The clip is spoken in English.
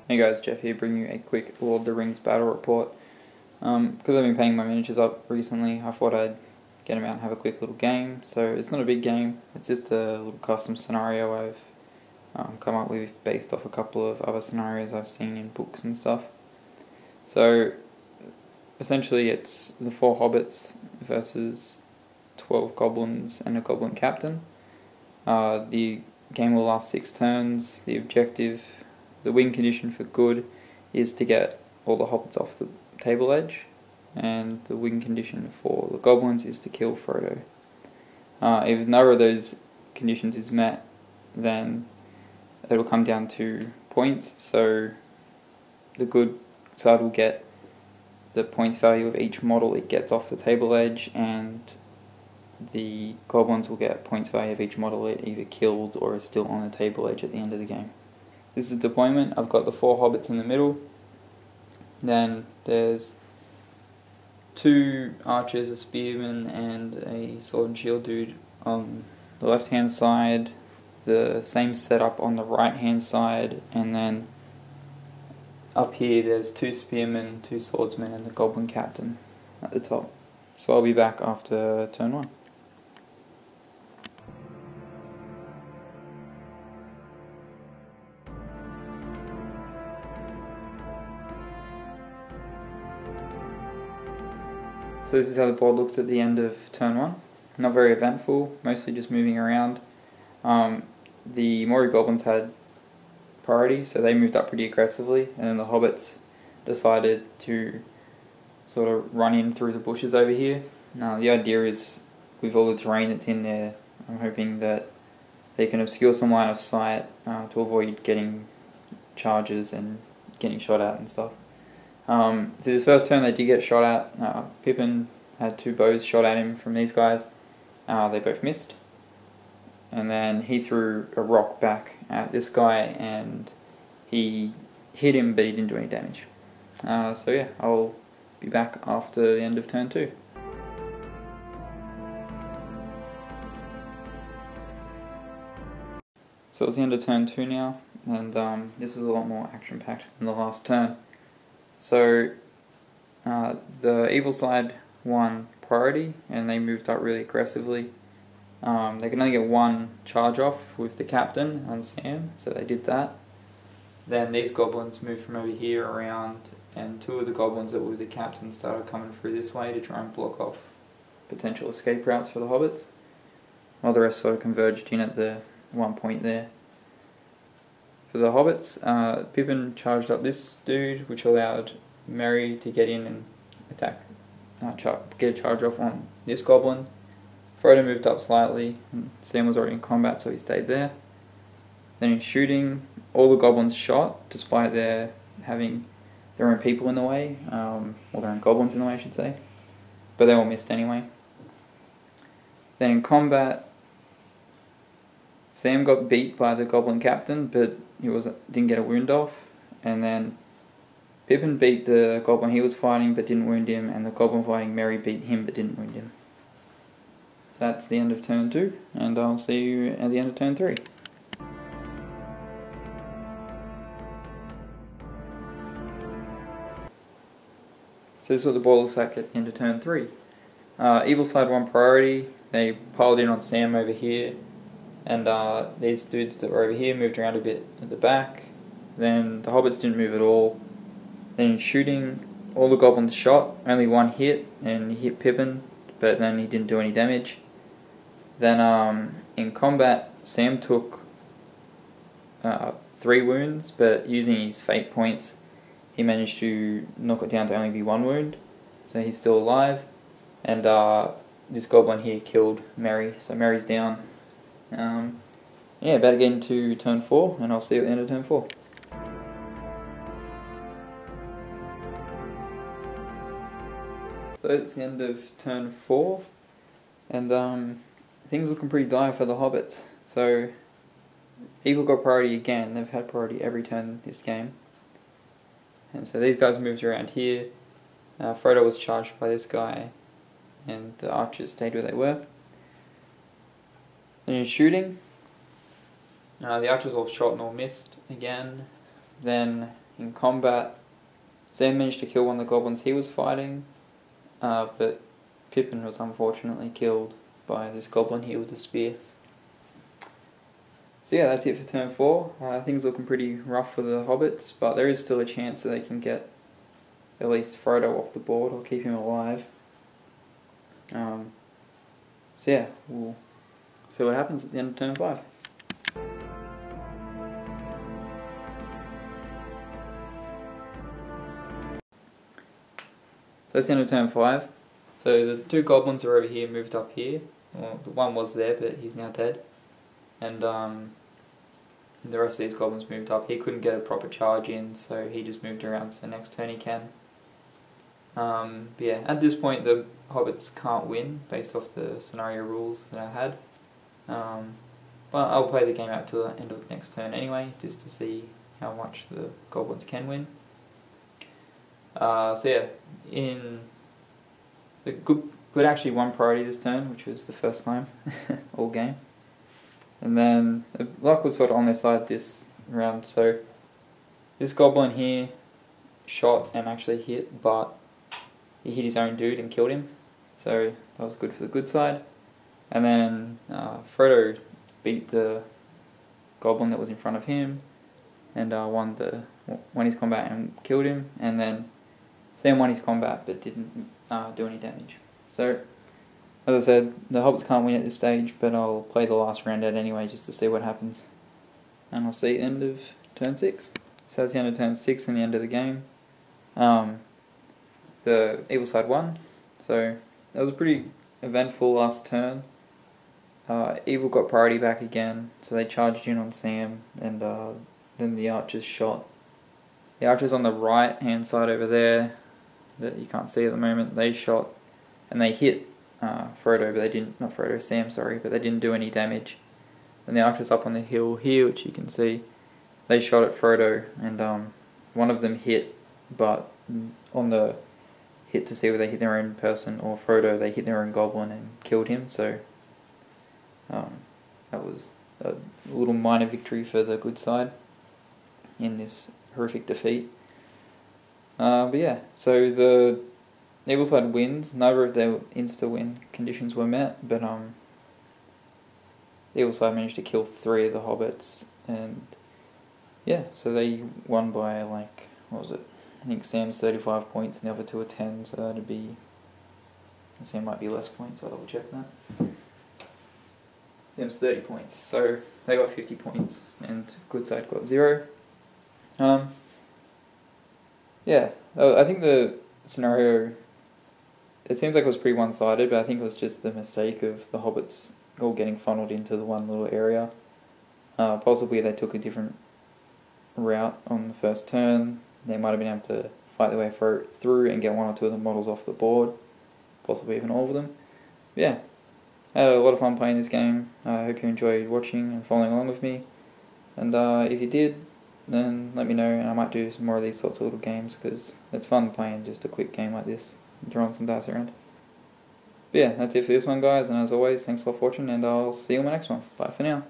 Hey guys, Jeff here, bringing you a quick Lord of the Rings battle report. Because I've been paying my miniatures up recently, I thought I'd get them out and have a quick little game. So it's not a big game, it's just a little custom scenario I've come up with based off a couple of other scenarios I've seen in books and stuff. So essentially it's the 4 Hobbits versus 12 Goblins and a Goblin Captain. The game will last 6 turns. The win condition for good is to get all the Hobbits off the table edge, and the win condition for the Goblins is to kill Frodo. If none of those conditions is met, then it'll come down to points, so the good side will get the points value of each model it gets off the table edge, and the Goblins will get points value of each model it either killed or is still on the table edge at the end of the game. This is deployment. I've got the 4 Hobbits in the middle. Then there's 2 archers, a spearman and a sword and shield dude on the left hand side. The same setup on the right hand side, and then up here there's 2 spearmen, 2 swordsmen and the Goblin Captain at the top. So I'll be back after turn 1. So this is how the board looks at the end of turn 1. Not very eventful, mostly just moving around. The Moria Goblins had priority, so they moved up pretty aggressively, and then the Hobbits decided to sort of run in through the bushes over here. Now the idea is, with all the terrain that's in there, I'm hoping that they can obscure some line of sight to avoid getting charges and getting shot at and stuff. For this first turn they did get shot at. Pippin had 2 bows shot at him from these guys. They both missed. And then he threw a rock back at this guy and he hit him, but he didn't do any damage. So yeah, I'll be back after the end of turn 2. So it's the end of turn 2 now, and this was a lot more action-packed than the last turn. So the evil side won priority and they moved up really aggressively. They can only get 1 charge off with the captain on Sam, so they did that. Then these goblins moved from over here around, and 2 of the goblins that were with the captain started coming through this way to try and block off potential escape routes for the Hobbits, while the rest sort of converged in at the one point there. For the Hobbits, Pippin charged up this dude, which allowed Merry to get in and attack, get a charge off on this goblin. Frodo moved up slightly, and Sam was already in combat, so he stayed there. Then in shooting, all the goblins shot, despite their having their own people in the way, or their own goblins in the way, I should say. But they all missed anyway. Then in combat, Sam got beat by the Goblin Captain, but he didn't get a wound off. And then Pippin beat the Goblin he was fighting, but didn't wound him, and the Goblin fighting Merry beat him, but didn't wound him. So that's the end of turn 2, and I'll see you at the end of turn 3. So this is what the board looks like at the end of turn 3. Evil side won priority. They piled in on Sam over here, and these dudes that were over here moved around a bit at the back. Then the Hobbits didn't move at all. Then in shooting, all the goblins shot, only 1 hit, and he hit Pippin, but then he didn't do any damage. Then in combat, Sam took 3 wounds, but using his fate points, he managed to knock it down to only be 1 wound, so he's still alive. And this goblin here killed Merry, so Merry's down. Yeah, about to get into turn 4, and I'll see you at the end of turn 4. So it's the end of turn 4, and things looking pretty dire for the Hobbits. So Evil got priority again. They've had priority every turn this game. And so these guys moved around here. Frodo was charged by this guy, and the archers stayed where they were. Then in shooting, the archers all shot and all missed again. Then in combat. Sam managed to kill one of the goblins he was fighting, but Pippin was unfortunately killed by this goblin here with the spear. So yeah, that's it for turn 4. Things looking pretty rough for the Hobbits, but there is still a chance that they can get at least Frodo off the board or keep him alive. So yeah, we'll see what happens at the end of turn 5. So that's the end of turn 5. So the 2 goblins are over here, moved up here. Well, the one was there, but he's now dead. And the rest of these goblins moved up. He couldn't get a proper charge in, so he just moved around, so next turn he can. But yeah, at this point the Hobbits can't win, based off the scenario rules that I had. But I'll play the game out till the end of the next turn anyway, just to see how much the goblins can win. So yeah, in the good actually won priority this turn, which was the first time all game. And then the luck was sort of on their side this round. So this goblin here shot and actually hit, but he hit his own dude and killed him. So that was good for the good side. And then Frodo beat the goblin that was in front of him and won his combat and killed him. And then Sam won his combat but didn't do any damage. So as I said, the Hobbits can't win at this stage, but I'll play the last round out anyway just to see what happens. And I'll see you at the end of turn 6. So that's the end of turn 6 and the end of the game. The evil side won, so that was a pretty eventful last turn. Evil got priority back again, so they charged in on Sam, and then the archers shot. The archers on the right hand side over there, that you can't see at the moment, they shot, and they hit Frodo, but they didn't, not Frodo, Sam, sorry, but they didn't do any damage. And the archers up on the hill here, which you can see, they shot at Frodo, and one of them hit, but on the hit to see whether they hit their own person or Frodo, they hit their own goblin and killed him, so that was a little minor victory for the good side in this horrific defeat. But yeah, so the evil side wins. Neither of their insta-win conditions were met, but the evil side managed to kill 3 of the Hobbits, and yeah, so they won by like, what was it? I think Sam's 35 points and the other 2 are 10, so that'd be, Sam might be less points, I'll double check that. Sam's 30 points, so they got 50 points and good side got 0. Yeah, I think the scenario, it seems like it was pretty one-sided, but I think it was just the mistake of the Hobbits all getting funneled into the one little area. Possibly they took a different route on the first turn. They might have been able to fight their way through and get 1 or 2 of the models off the board, possibly even all of them. But yeah, I had a lot of fun playing this game. I hope you enjoyed watching and following along with me. And if you did, then let me know, and I might do some more of these sorts of little games, because it's fun playing just a quick game like this, throwing some dice around. But yeah, that's it for this one, guys, and as always, thanks a lot for watching, and I'll see you on my next one. Bye for now.